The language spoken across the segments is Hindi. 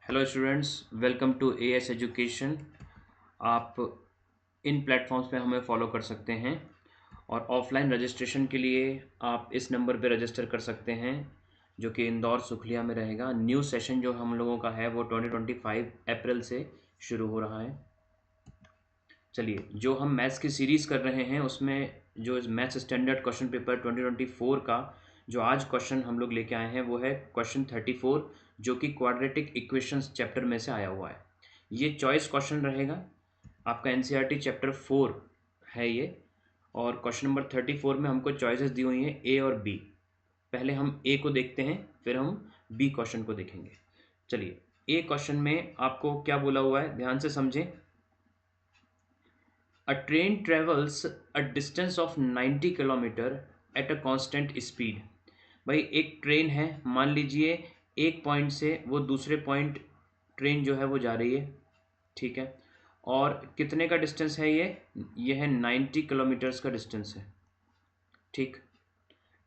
Hello students, welcome to AS education. आप इन प्लेटफॉर्म्स पे हमें फॉलो कर सकते हैं और ऑफलाइन रजिस्ट्रेशन के लिए आप इस नंबर पे रजिस्टर कर सकते हैं जो कि इंदौर सुखलिया में रहेगा। न्यू सेशन जो हम लोगों का है वो 2025 अप्रैल से शुरू हो रहा है। चलिए, जो हम मैथ्स की सीरीज़ कर रहे हैं उसमें जो मैथ्स स्टैंडर्ड क्वेश्चन पेपर 2024 का जो आज क्वेश्चन हम लोग लेके आए हैं वो है क्वेश्चन 34, जो कि क्वाड्रेटिक इक्वेशंस चैप्टर में से आया हुआ है। ये चॉइस क्वेश्चन रहेगा। आपका एनसीईआरटी चैप्टर 4 है ये, और क्वेश्चन नंबर 34 में हमको चॉइसेस दी हुई हैं ए और बी। पहले हम ए को देखते हैं, फिर हम बी क्वेश्चन को देखेंगे। चलिए, ए क्वेश्चन में आपको क्या बोला हुआ है, ध्यान से समझें। A train travels a distance of 90 kilometre at a constant speed। भाई एक ट्रेन है, मान लीजिए एक पॉइंट से वो दूसरे पॉइंट ट्रेन जो है वो जा रही है, ठीक है। और कितने का डिस्टेंस है ये है 90 किलोमीटर्स का डिस्टेंस है, ठीक,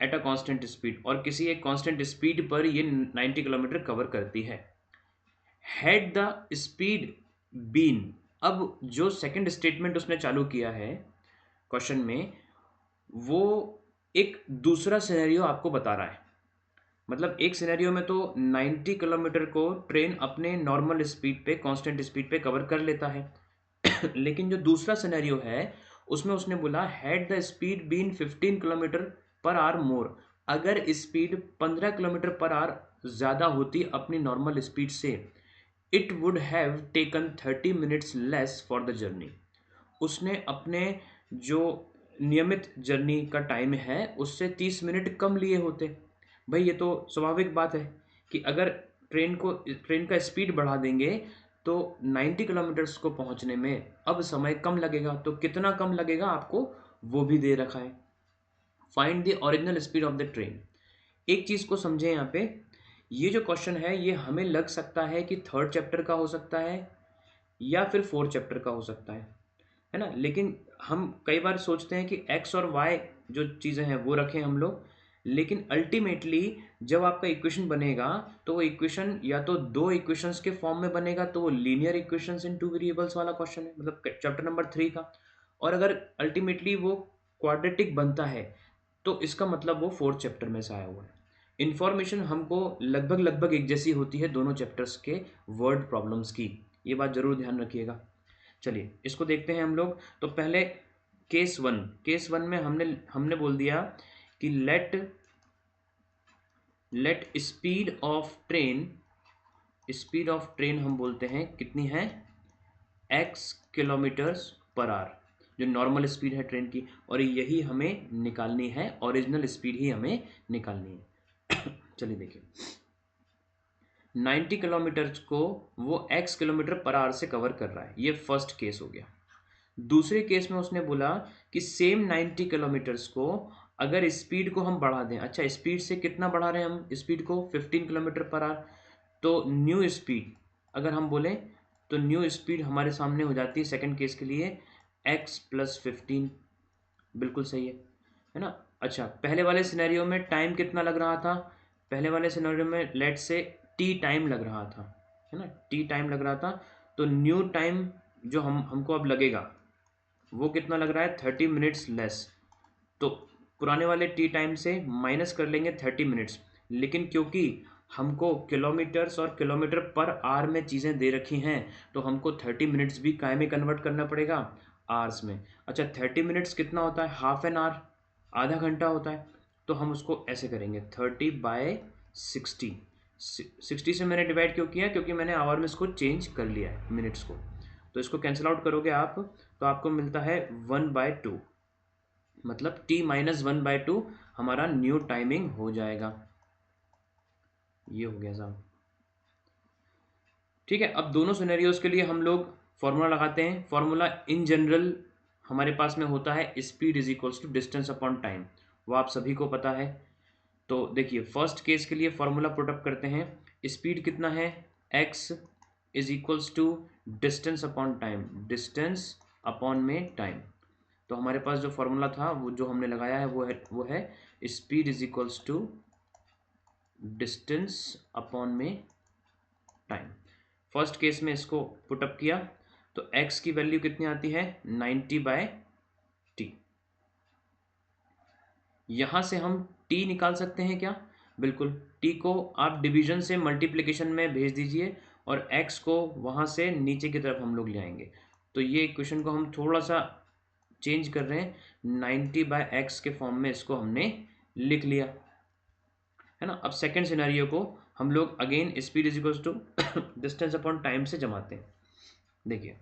एट अ कांस्टेंट स्पीड। और किसी एक कांस्टेंट स्पीड पर ये 90 किलोमीटर कवर करती है। हैड द स्पीड बीन, अब जो सेकंड स्टेटमेंट उसने चालू किया है क्वेश्चन में, वो एक दूसरा सिनेरियो आपको बता रहा है। मतलब एक सिनेरियो में तो 90 किलोमीटर को ट्रेन अपने नॉर्मल स्पीड पे, कांस्टेंट स्पीड पे कवर कर लेता है। लेकिन जो दूसरा सिनेरियो है उसमें उसने बोला had the speed been 15 kilometre per hour more, अगर स्पीड 15 किलोमीटर पर आवर ज़्यादा होती अपनी नॉर्मल स्पीड से, it would have taken 30 minutes less for the journey. उसने अपने जो नियमित जर्नी का टाइम है उससे 30 मिनट कम लिए होते। भाई ये तो स्वाभाविक बात है कि अगर ट्रेन का स्पीड बढ़ा देंगे तो 90 किलोमीटर्स को पहुंचने में अब समय कम लगेगा। तो कितना कम लगेगा आपको वो भी दे रखा है। Find the original speed of the train. एक चीज़ को समझें यहाँ पे, ये जो क्वेश्चन है ये हमें लग सकता है कि थर्ड चैप्टर का हो सकता है या फिर फोर्थ चैप्टर का हो सकता है ना। लेकिन हम कई बार सोचते हैं कि एक्स और वाई जो चीज़ें हैं वो रखें हम लोग, लेकिन अल्टीमेटली जब आपका इक्वेशन बनेगा तो वो इक्वेशन या तो दो इक्वेशंस के फॉर्म में बनेगा, तो वो लीनियर इक्वेशंस इन टू वेरिएबल्स वाला क्वेश्चन है, मतलब चैप्टर नंबर 3 का। और अगर अल्टीमेटली वो क्वाड्रेटिक बनता है तो इसका मतलब वो फोर्थ चैप्टर में से आया हुआ है। इन्फॉर्मेशन हमको लगभग लगभग एक जैसी होती है दोनों चैप्टर्स के वर्ड प्रॉब्लम्स की, ये बात जरूर ध्यान रखिएगा। चलिए इसको देखते हैं हम लोग। तो पहले केस वन में हमने बोल दिया कि लेट स्पीड ऑफ ट्रेन हम बोलते हैं कितनी है, x किलोमीटर्स पर आवर, जो नॉर्मल स्पीड है ट्रेन की, और यही हमें निकालनी है, ओरिजिनल स्पीड ही हमें निकालनी है। चलिए देखिए, 90 किलोमीटर्स को वो x किलोमीटर पर आवर से कवर कर रहा है, ये फर्स्ट केस हो गया। दूसरे केस में उसने बोला कि सेम 90 किलोमीटर्स को अगर स्पीड को हम बढ़ा दें, अच्छा स्पीड से कितना बढ़ा रहे हैं हम स्पीड को, 15 किलोमीटर पर आवर। तो न्यू स्पीड अगर हम बोलें तो न्यू स्पीड हमारे सामने हो जाती है सेकंड केस के लिए x प्लस 15, बिल्कुल सही है ना। अच्छा, पहले वाले सिनेरियो में टाइम कितना लग रहा था, पहले वाले सिनेरियो में लेट से t टाइम लग रहा था, है ना, t टाइम लग रहा था। तो न्यू टाइम जो हमको अब लगेगा वो कितना लग रहा है, 30 मिनट्स लेस। तो पुराने वाले टी टाइम से माइनस कर लेंगे 30 मिनट्स, लेकिन क्योंकि हमको किलोमीटर्स और किलोमीटर पर आवर में चीज़ें दे रखी हैं तो हमको 30 मिनट्स भी काय में कन्वर्ट करना पड़ेगा, आवर्स में। अच्छा 30 मिनट्स कितना होता है, हाफ एन आवर, आधा घंटा होता है। तो हम उसको ऐसे करेंगे 30/60। 60 से मैंने डिवाइड क्यों किया, क्योंकि मैंने आवर में इसको चेंज कर लिया है मिनट्स को। तो इसको कैंसिल आउट करोगे आप तो आपको मिलता है 1/2, मतलब t-1/2 हमारा न्यू टाइमिंग हो जाएगा। ये हो गया साहब, ठीक है। अब दोनों सिनेरियोज के लिए हम लोग फॉर्मूला लगाते हैं। फॉर्मूला इन जनरल हमारे पास में होता है speed is equals to distance upon time, वो आप सभी को पता है। तो देखिए फर्स्ट केस के लिए फॉर्मूला पुटअप करते हैं। स्पीड कितना है, x is equals to distance upon time, distance upon में टाइम। तो हमारे पास जो फॉर्मूला था वो जो हमने लगाया है वो है speed is equals to distance upon में टाइम। फर्स्ट केस में इसको पुटअप किया तो x की वैल्यू कितनी आती है 90/t। यहां से हम t निकाल सकते हैं क्या? बिल्कुल, t को आप डिवीजन से मल्टीप्लिकेशन में भेज दीजिए और x को वहां से नीचे की तरफ हम लोग ले आएंगे। तो ये इक्वेशन को हम थोड़ा सा चेंज कर रहे हैं, 90/x के फॉर्म में इसको हमने लिख लिया, है ना। अब सेकेंड सिनेरियो को हम लोग again speed is equals to distance upon time से जमाते हैं। देखिए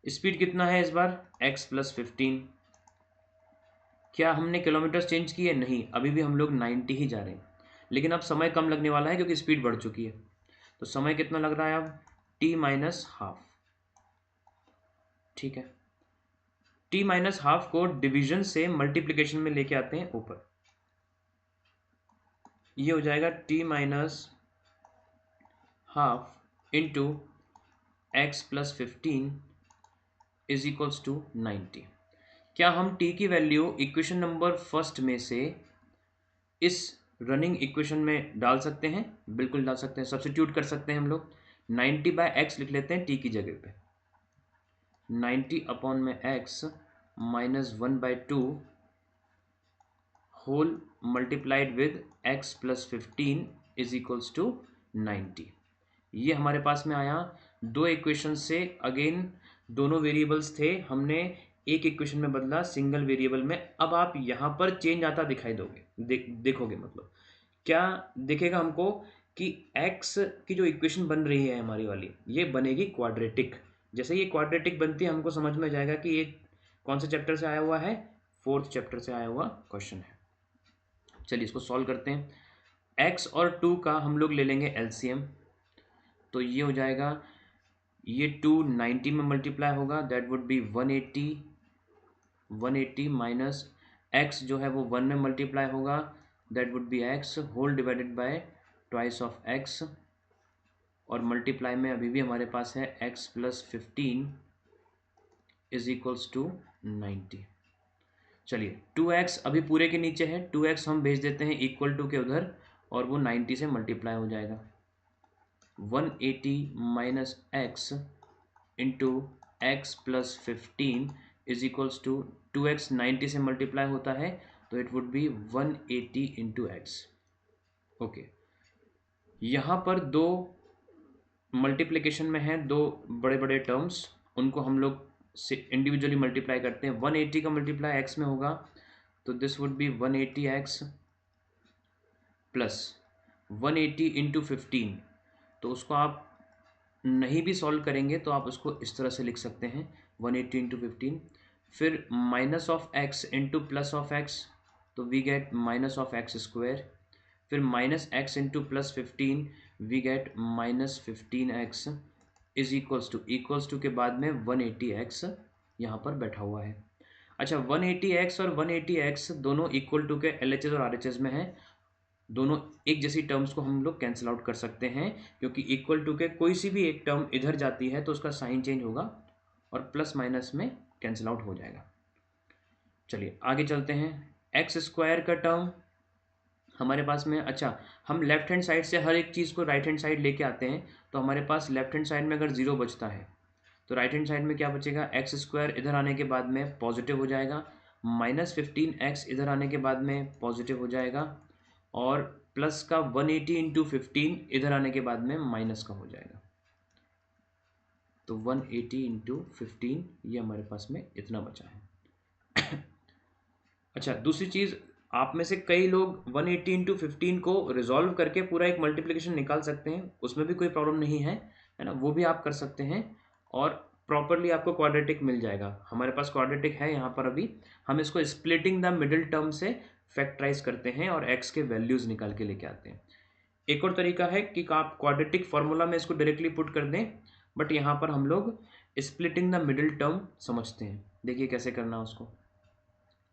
स्पीड कितना है इस बार x+15। क्या हमने किलोमीटर्स चेंज किए? नहीं, अभी भी हम लोग 90 ही जा रहे हैं, लेकिन अब समय कम लगने वाला है क्योंकि स्पीड बढ़ चुकी है। तो समय कितना लग रहा है अब? t-12। ठीक है, t-12 को डिवीजन से मल्टीप्लिकेशन में लेके आते हैं ऊपर। ये हो जाएगा t-12 into x+15 is equals to 90। क्या हम t की वैल्यू इक्वेशन नंबर फर्स्ट में से इस रनिंग इक्वेशन में डाल सकते हैं? बिल्कुल डाल सकते हैं, सब्स्टिट्यूट कर सकते हैं हम लोग। 90/x लिख लेते हैं t की जगह पे, 90 अपॉन में x -1/2 whole multiplied with x+15 is equals to 90। ये हमारे पास में आया दो इक्वेशन से। अगेन दोनों वेरिएबल्स थे, हमने एक इक्वेशन में बदला सिंगल वेरिएबल में। अब आप यहाँ पर चेंज आता दिखाई दोगे, देखोगे, मतलब क्या दिखेगा हमको कि x की जो इक्वेशन बन रही है हमारी वाली, ये बनेगी क्वाड्रेटिक। जैसे ये क्वाड्रेटिक बनती है हमको समझ में जाएगा कि ये कौन से चैप्टर से आया हुआ है, फोर्थ चैप्टर से आया हुआ क्वेश्चन है। चलिए इसको सॉल्व करते हैं। x और 2 का हम लोग ले लेंगे एलसीएम, तो ये हो जाएगा, ये 2 90 में मल्टीप्लाई होगा, that would be 180 minus x जो है वो 1 में मल्टीप्लाई होगा, that would be x whole divided by twice of x, और मल्टीप्लाई में अभी भी हमारे पास है x+15 इज इक्वल्स टू 90। चलिए 2x अभी पूरे के नीचे है, 2x हम भेज देते हैं इक्वल टू के उधर और वो 90 से मल्टीप्लाई हो जाएगा। 180 minus x into x+15 is equals to 2x 90 से मल्टीप्लाई होता है तो it would be 180 into x. Okay, यहाँ पर दो मल्टीप्लिकेशन में है, दो बड़े बड़े टर्म्स, उनको हम लोग से इंडिविजुअली मल्टीप्लाई करते हैं। 180 का मल्टीप्लाई x में होगा तो this would be 180x plus 180 into 15। तो उसको आप नहीं भी सॉल्व करेंगे तो आप उसको इस तरह से लिख सकते हैं 180 इंटू 15, फिर minus of x into plus of x, तो we get minus of X square, फिर minus x into plus 15 we get -15x is equals to के बाद में 180x यहाँ पर बैठा हुआ है। अच्छा, 180x और 180x दोनों इक्वल टू के LHS और RHS में है, दोनों एक जैसी टर्म्स को हम लोग कैंसिल आउट कर सकते हैं, क्योंकि इक्वल टू के कोई सी भी एक टर्म इधर जाती है तो उसका साइन चेंज होगा और प्लस माइनस में कैंसिल आउट हो जाएगा। चलिए आगे चलते हैं। एक्स स्क्वायर का टर्म हमारे पास में, अच्छा हम लेफ्ट हैंड साइड से हर एक चीज़ को राइट हैंड साइड लेके आते हैं, तो हमारे पास लेफ्ट हैंड साइड में अगर 0 बचता है तो राइट हैंड साइड में क्या बचेगा, एक्स स्क्वायर इधर आने के बाद में पॉजिटिव हो जाएगा, -15x इधर आने के बाद में पॉजिटिव हो जाएगा, और प्लस का 180 इंटू 15 इधर आने के बाद में माइनस का हो जाएगा। तो 180 इंटू 15 ये हमारे पास में इतना बचा है। अच्छा, दूसरी चीज़, आप में से कई लोग 180 इंटू 15 को रिजॉल्व करके पूरा एक मल्टीप्लिकेशन निकाल सकते हैं, उसमें भी कोई प्रॉब्लम नहीं है, है ना, वो भी आप कर सकते हैं और प्रॉपरली आपको क्वाड्रेटिक मिल जाएगा। हमारे पास क्वाड्रेटिक है यहाँ पर, अभी हम इसको स्प्लिटिंग द मिडिल टर्म से फैक्टराइज करते हैं और x के वैल्यूज़ निकाल के लेके आते हैं। एक और तरीका है कि आप क्वाड्रेटिक फार्मूला में इसको डायरेक्टली पुट कर दें, बट यहाँ पर हम लोग स्प्लिटिंग द मिडिल टर्म समझते हैं। देखिए कैसे करना है उसको।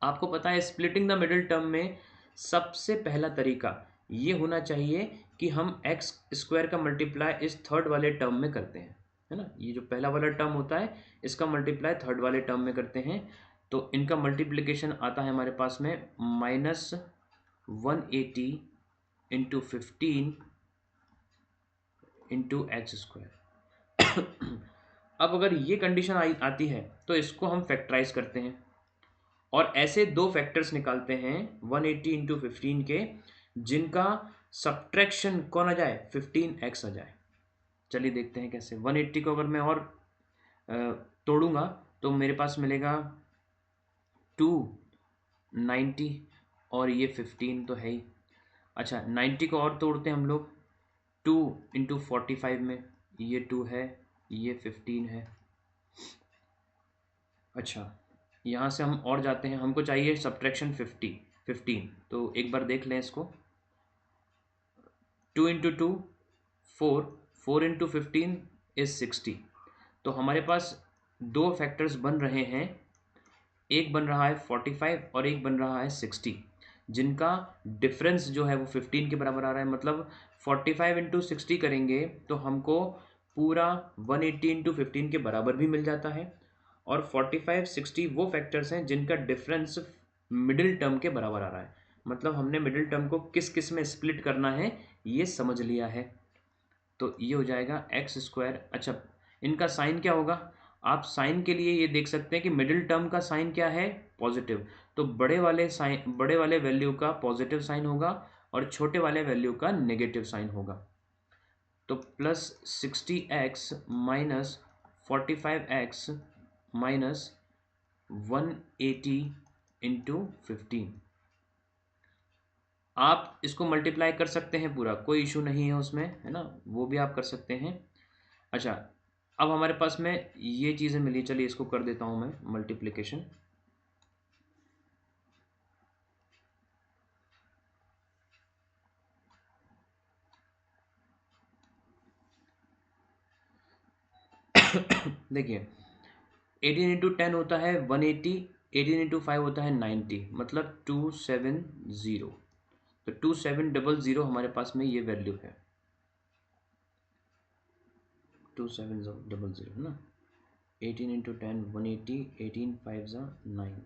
आपको पता है स्प्लिटिंग द मिडिल टर्म में सबसे पहला तरीका ये होना चाहिए कि हम एक्स स्क्वायर का मल्टीप्लाई इस थर्ड वाले टर्म में करते हैं, है ना। ये जो पहला वाला टर्म होता है इसका मल्टीप्लाई थर्ड वाले टर्म में करते हैं, तो इनका मल्टीप्लिकेशन आता है हमारे पास में -180 इंटू 15 इंटू एक्स स्क्वायर। अब अगर ये कंडीशन आती है तो इसको हम फैक्टराइज करते हैं और ऐसे दो फैक्टर्स निकालते हैं 180 इंटू 15 के, जिनका सब्ट्रैक्शन कौन आ जाए, 15x आ जाए। चलिए देखते हैं कैसे। 180 को अगर मैं और तोड़ूंगा तो मेरे पास मिलेगा 290 और ये 15 तो है ही। अच्छा 90 को और तोड़ते हैं हम लोग, 2 इंटू 45 में, ये 2 है, ये 15 है। अच्छा यहाँ से हम और जाते हैं, हमको चाहिए सब्ट्रैक्शन 15, तो एक बार देख लें इसको। 2 इंटू 2 4, 4 इंटू 15 इज 60। तो हमारे पास दो फैक्टर्स बन रहे हैं, एक बन रहा है 45 और एक बन रहा है 60, जिनका डिफरेंस जो है वो 15 के बराबर आ रहा है। मतलब 45 इंटू 60 करेंगे तो हमको पूरा 180 इंटू 15 के बराबर भी मिल जाता है। और 45 60 वो फैक्टर्स हैं जिनका डिफरेंस मिडिल टर्म के बराबर आ रहा है। मतलब हमने मिडिल टर्म को किस किस में स्प्लिट करना है ये समझ लिया है। तो ये हो जाएगा एक्स स्क्वायर। अच्छा इनका साइन क्या होगा, आप साइन के लिए ये देख सकते हैं कि मिडिल टर्म का साइन क्या है, पॉजिटिव। तो बड़े वाले वैल्यू का पॉजिटिव साइन होगा और छोटे वाले वैल्यू का नेगेटिव साइन होगा। तो plus 60x minus 45x minus 180 into 15। आप इसको मल्टीप्लाई कर सकते हैं पूरा, कोई इशू नहीं है उसमें, है ना, वो भी आप कर सकते हैं। अच्छा अब हमारे पास में ये चीज़ें मिली, चलिए इसको कर देता हूँ मैं मल्टीप्लिकेशन। देखिए 18 इंटू 10 होता है 180, 18 इंटू 5 होता है 90, मतलब 270। तो 2700 हमारे पास में ये वैल्यू है, 2700 है ना। 18 इंटू 10 180, 18 5 ज़ा 9,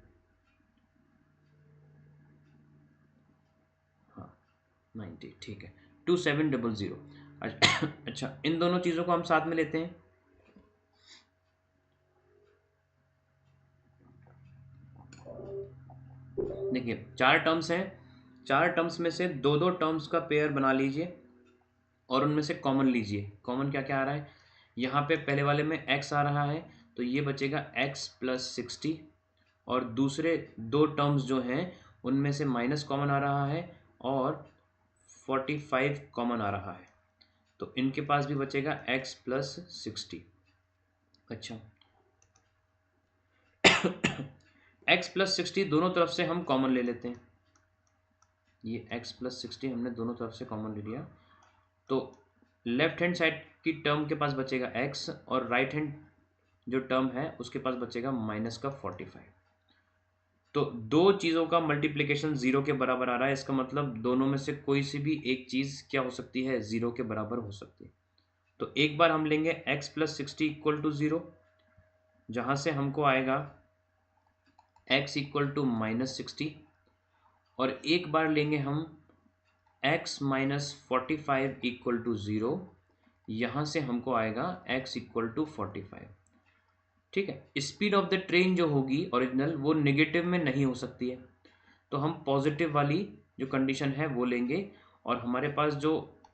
हाँ 90, ठीक है 2700। अच्छा इन दोनों चीज़ों को हम साथ में लेते हैं। देखिए चार टर्म्स हैं, चार टर्म्स में से दो दो टर्म्स का पेयर बना लीजिए और उनमें से कॉमन लीजिए। कॉमन क्या क्या आ रहा है, यहाँ पे पहले वाले में x आ रहा है तो ये बचेगा x प्लस 60, और दूसरे दो टर्म्स जो हैं उनमें से माइनस कॉमन आ रहा है और 45 कॉमन आ रहा है, तो इनके पास भी बचेगा x प्लस 60। अच्छा x प्लस 60 दोनों तरफ से हम कॉमन ले लेते हैं, ये x प्लस 60 हमने दोनों तरफ से कॉमन ले लिया, तो लेफ्ट हैंड साइड की टर्म के पास बचेगा x और राइट हैंड जो टर्म है उसके पास बचेगा माइनस का 45। तो दो चीज़ों का मल्टीप्लिकेशन जीरो के बराबर आ रहा है, इसका मतलब दोनों में से कोई सी भी एक चीज़ क्या हो सकती है, जीरो के बराबर हो सकती है। तो एक बार हम लेंगे x plus 60 equal to zero, जहाँ से हमको आएगा x इक्वल टू माइनस 60, और एक बार लेंगे हम x minus 45 equal to zero, यहाँ से हमको आएगा x इक्वल टू 45। ठीक है, स्पीड ऑफ द ट्रेन जो होगी ओरिजिनल वो नेगेटिव में नहीं हो सकती है, तो हम पॉजिटिव वाली जो कंडीशन है वो लेंगे। और हमारे पास जो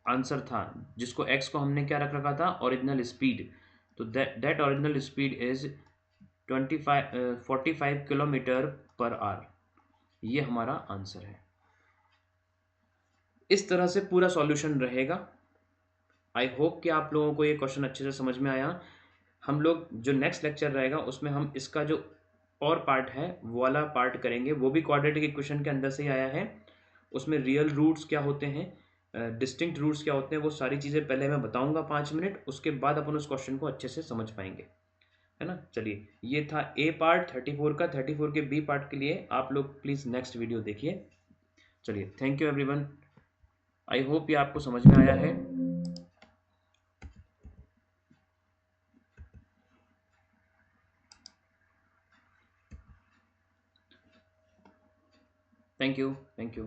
आंसर था जिसको x को हमने क्या रख रखा था, ओरिजिनल स्पीड, तो that original speed is 45 kilometre per our, ये हमारा आंसर है। इस तरह से पूरा सॉल्यूशन रहेगा। आई होप कि आप लोगों को ये क्वेश्चन अच्छे से समझ में आया। हम लोग जो नेक्स्ट लेक्चर रहेगा उसमें हम इसका जो और पार्ट है वो वाला पार्ट करेंगे, वो भी क्वाड्रेटिक इक्वेशन के अंदर से ही आया है। उसमें रियल रूट्स क्या होते हैं, डिस्टिंक्ट रूट्स क्या होते हैं, वो सारी चीज़ें पहले मैं बताऊंगा 5 मिनट, उसके बाद अपन उस क्वेश्चन को अच्छे से समझ पाएंगे, है ना। चलिए ये था ए पार्ट 34 का। 34 के बी पार्ट के लिए आप लोग प्लीज़ नेक्स्ट वीडियो देखिए। चलिए thank you everyone, I hope ये आपको समझ में आया है। Thank you, thank you.